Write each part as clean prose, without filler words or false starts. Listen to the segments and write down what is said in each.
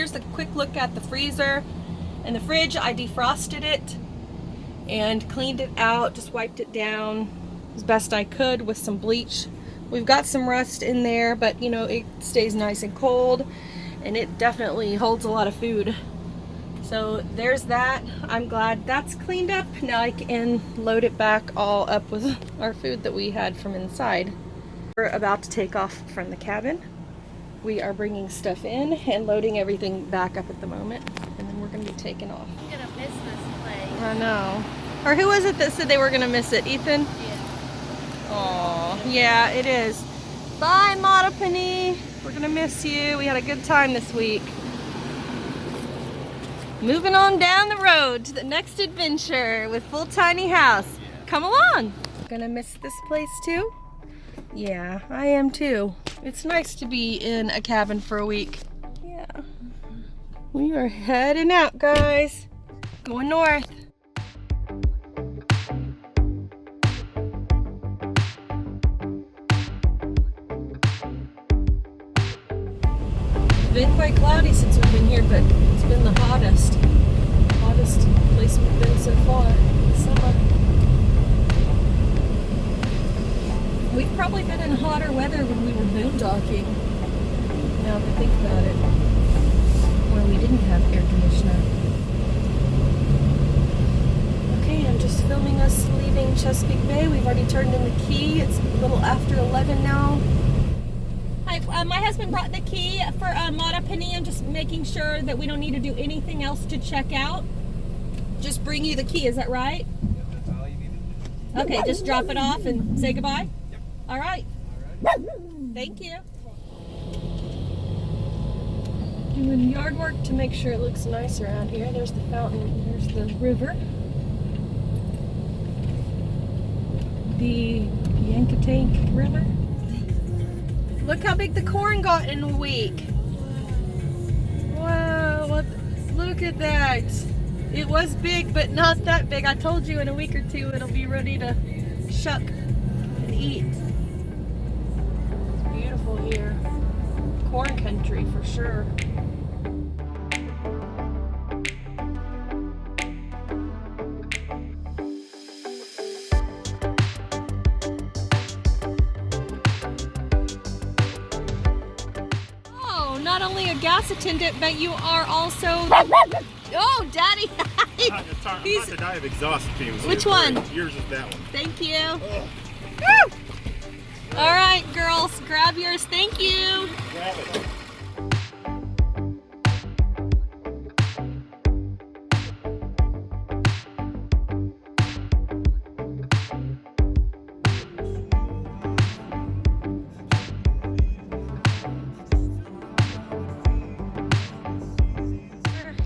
here's a quick look at the freezer and the fridge. I defrosted it and cleaned it out, just wiped it down as best I could with some bleach. We've got some rust in there, but you know, it stays nice and cold, and it definitely holds a lot of food. So there's that. I'm glad that's cleaned up. Now I can load it back all up with our food that we had from inside. We're about to take off from the cabin. We are bringing stuff in and loading everything back up at the moment, and then we're going to be taking off. I'm going to miss this place. I know. Or who was it that said they were going to miss it? Ethan? Yeah. Aw, yeah, it is. Bye, Potomac. We're going to miss you. We had a good time this week. Moving on down the road to the next adventure with Full Tiny House. Come along. Gonna miss this place too? Yeah, I am too. It's nice to be in a cabin for a week. Yeah. We are heading out, guys. Going north. It's been quite cloudy since we've been here, but it's been the hottest place we've been so far this summer. We've probably been in hotter weather when we were boondocking, now that I think about it, when we didn't have air conditioner. Okay, I'm just filming us leaving Chesapeake Bay. We've already turned in the key. It's a little after 11 now. Hi, my husband brought the key for Potomac. I'm just making sure that we don't need to do anything else to check out. Just bring you the key, is that right? Yep, that's all you need to do. Okay, just drop it off and say goodbye? Yep. All right. All right. Thank you. Doing yard work to make sure it looks nice around here. There's the fountain, there's the river. The Yankatank River. Look how big the corn got in a week. Wow, look at that. It was big, but not that big. I told you in a week or two it'll be ready to shuck and eat. It's beautiful here. Corn country for sure. Not only a gas attendant, but you are also... Oh, Daddy! I'm about to die of exhaust fumes. Which one? Yours is that one. Thank you. Oh. All right, girls, grab yours. Thank you. Grab it.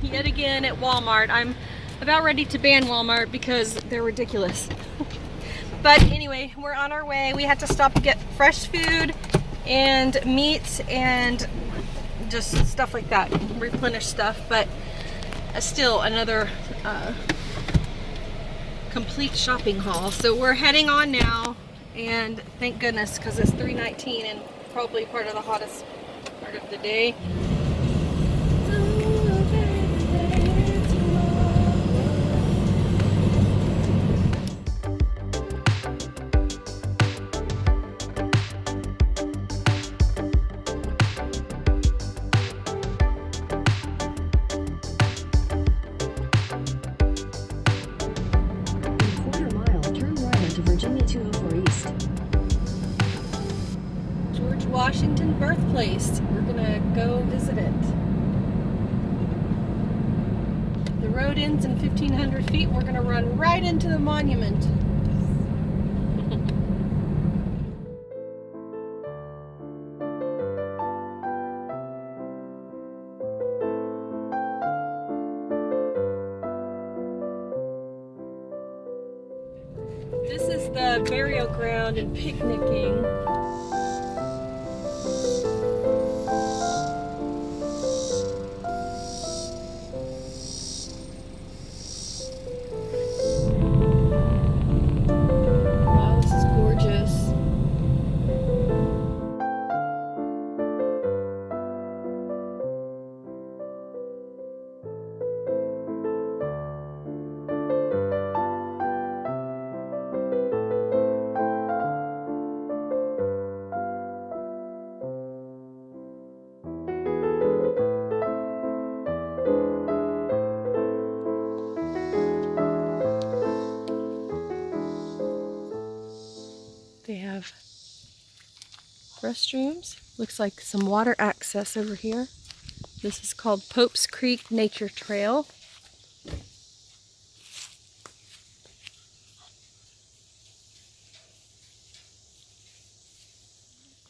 Yet again at Walmart. I'm about ready to ban Walmart because they're ridiculous. But anyway, we're on our way. We had to stop and get fresh food and meat and just stuff like that, replenish stuff, but still another complete shopping haul. So we're heading on now, and thank goodness, because it's 3:19 and probably part of the hottest part of the day. Washington birthplace. We're gonna go visit it. The road ends in 1,500 feet. We're gonna run right into the monument. This is the burial ground and picnicking. restrooms. Looks like some water access over here. This is called Pope's Creek Nature Trail.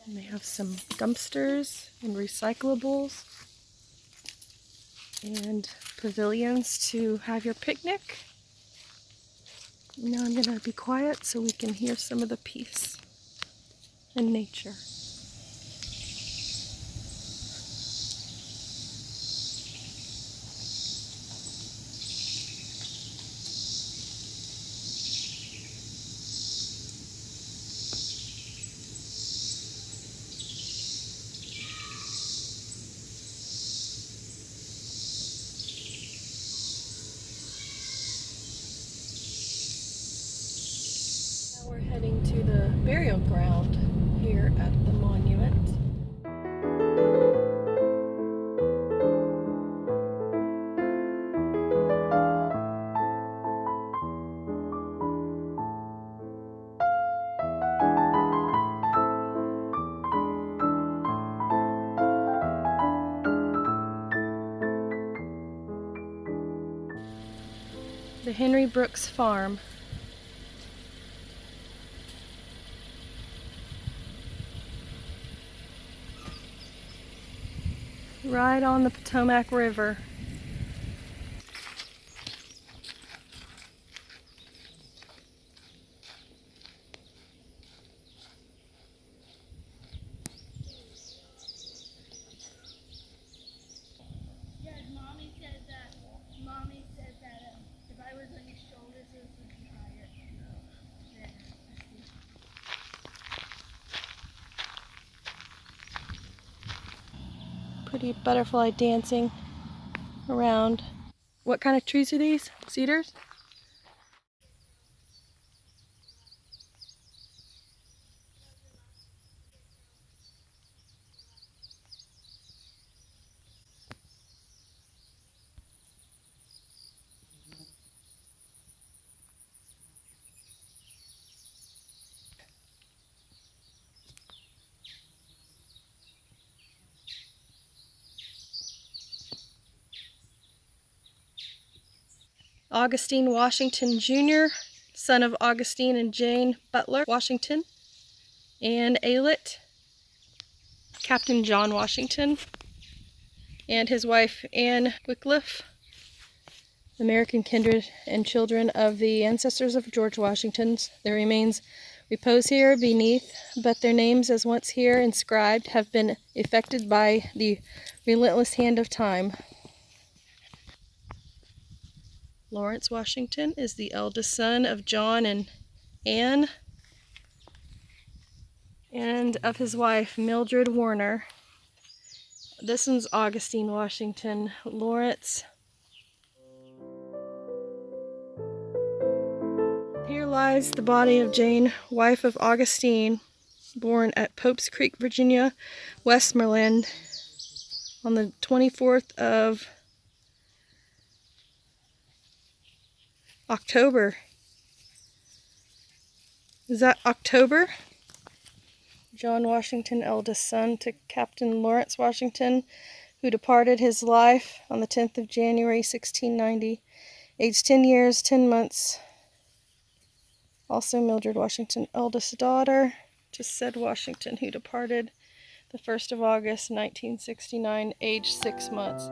And they have some dumpsters and recyclables and pavilions to have your picnic. Now I'm going to be quiet so we can hear some of the peace and nature. Now we're heading to the burial ground here at the monument. The Henry Brooks Farm. Right on the Potomac River. Yeah, Mommy said that if I was on your shoulders, it would be higher. Yeah, Pretty butterfly dancing around. What kind of trees are these? Cedars? Augustine Washington Jr., son of Augustine and Jane Butler Washington, and Aylett, Captain John Washington, and his wife Anne Wycliffe, American kindred and children of the ancestors of George Washington. Their remains repose here beneath, but their names as once here inscribed have been affected by the relentless hand of time. Lawrence Washington is the eldest son of John and Anne, and of his wife Mildred Warner. This one's Augustine Washington. Lawrence. Here lies the body of Jane, wife of Augustine, born at Pope's Creek, Virginia, Westmoreland, on the 24th of October. Is that October? John Washington, eldest son to Captain Lawrence Washington, who departed his life on the 10th of January, 1690, aged 10 years, 10 months. Also Mildred Washington, eldest daughter to said Washington, who departed the 1st of August, 1969, aged 6 months.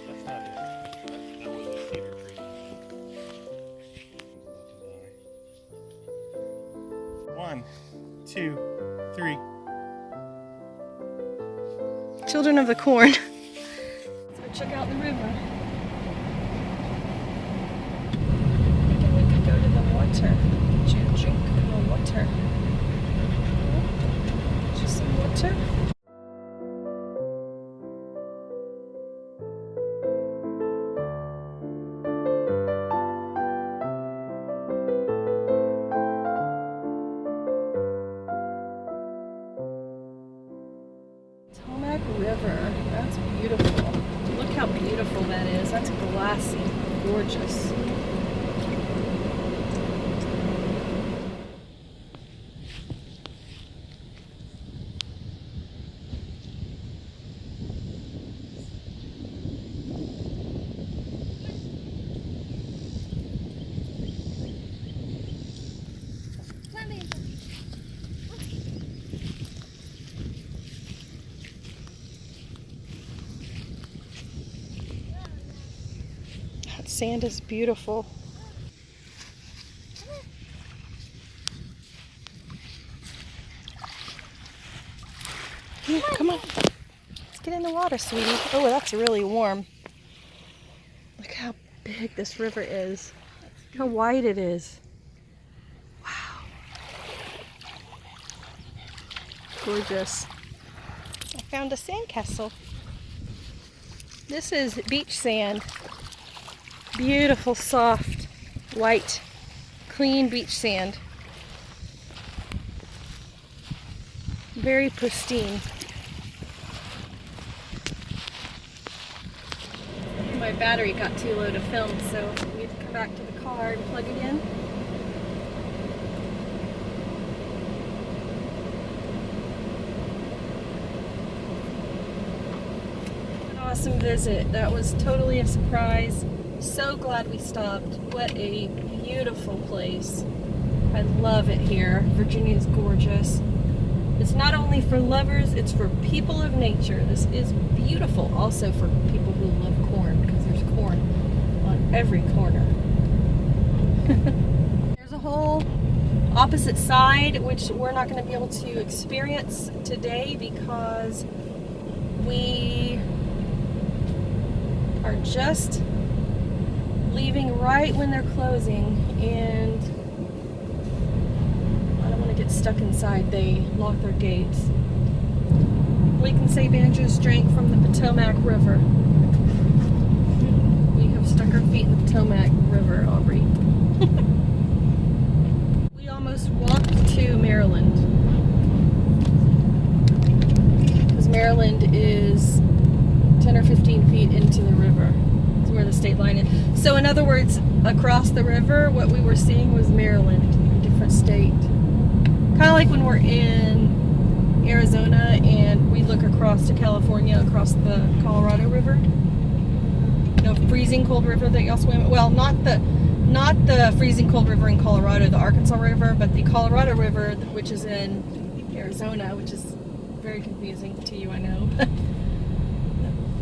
That's not it. That was a cedar tree. 1, 2, 3. Children of the Corn. Let's go check out the river. Thinking we could go to the water. Did you drink the water? Did you some water? Potomac glassy, gorgeous. That sand is beautiful. Come on. Let's get in the water, sweetie. Oh, that's really warm. Look how big this river is. Look how wide it is. Wow. Gorgeous. I found a sandcastle. This is beach sand. Beautiful, soft, white, clean beach sand. Very pristine. My battery got too low to film, so we had to come back to the car and plug it in. An awesome visit. That was totally a surprise. So glad we stopped. What a beautiful place. I love it here. Virginia is gorgeous. It's not only for lovers, it's for people of nature. This is beautiful also for people who love corn, because there's corn on every corner. There's a whole opposite side which we're not going to be able to experience today because we are just leaving right when they're closing, and I don't want to get stuck inside. They lock their gates. We can say Banjo's drank from the Potomac River. We have stuck our feet in the Potomac River, Aubrey. We almost walked to Maryland, because Maryland is 10 or 15 feet into the river. Where the state line is. So in other words, across the river, what we were seeing was Maryland, a different state. Kind of like when we're in Arizona and we look across to California, across the Colorado River. You know, freezing cold river that y'all swim. Well, not the freezing cold river in Colorado, the Arkansas River, but the Colorado River, which is in Arizona, which is very confusing to you, I know.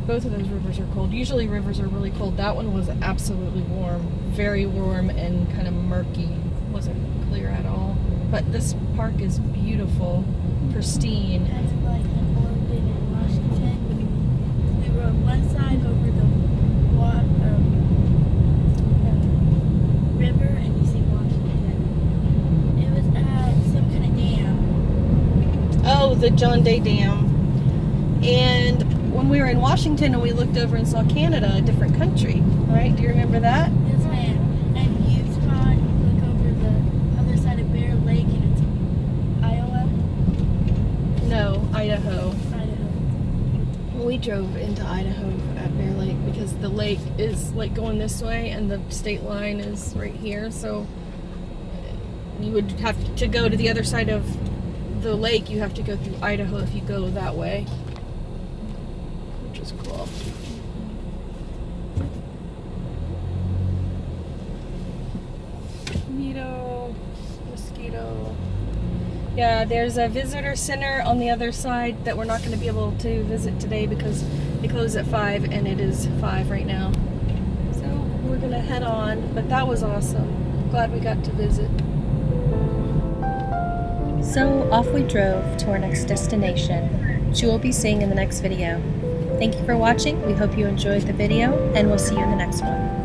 Both of those rivers are cold. Usually rivers are really cold. That one was absolutely warm. Very warm and kind of murky. Wasn't clear at all. But this park is beautiful, pristine. That's like in Oregon and Washington. We were on one side over the river, and you see Washington. It was at some kind of dam. Oh, the John Day Dam. And when we were in Washington and we looked over and saw Canada, a different country, right? Do you remember that? Yes, ma'am. And Utah, you look over the other side of Bear Lake, and it's Iowa. No, Idaho. Idaho. We drove into Idaho at Bear Lake because the lake is like going this way and the state line is right here. So you would have to go to the other side of the lake. You have to go through Idaho if you go that way. Which is cool. Mosquito. Yeah, there's a visitor center on the other side that we're not going to be able to visit today because they close at 5 and it is 5 right now. So we're going to head on, but that was awesome. Glad we got to visit. So off we drove to our next destination, which you will be seeing in the next video. Thank you for watching. We hope you enjoyed the video, and we'll see you in the next one.